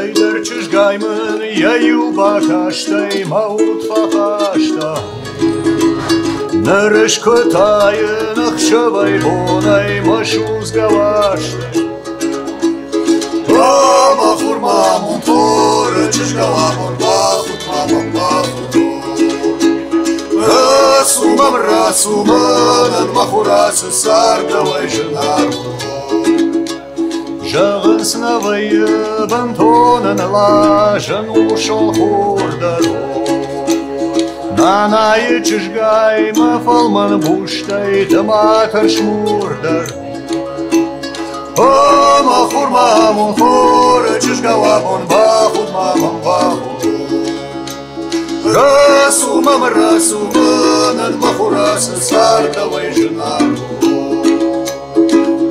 Eider çizgaymen yayu bakaştay maut fakaşta Nereş kötayın akşabay bonay maşuz gavaştay Mama hurmamon tore çizgavamon bahut mamon bahut Rasumam rasumanan mahurası sardavay jınarhu Жагын сновые бантоны налажен ушел хурдаро Нанайы чижгай мафалман буштай даматар шмурдар О, махур мамон хур, чижгавамон бахут мамон бахут Расумам расуманан махурасы сардавай жынару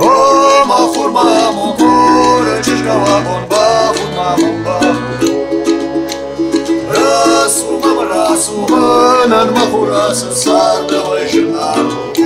О, махур мамон хур, чижгавамон бахут мамон бахут Расумам расуманан махурасы сардавай жынару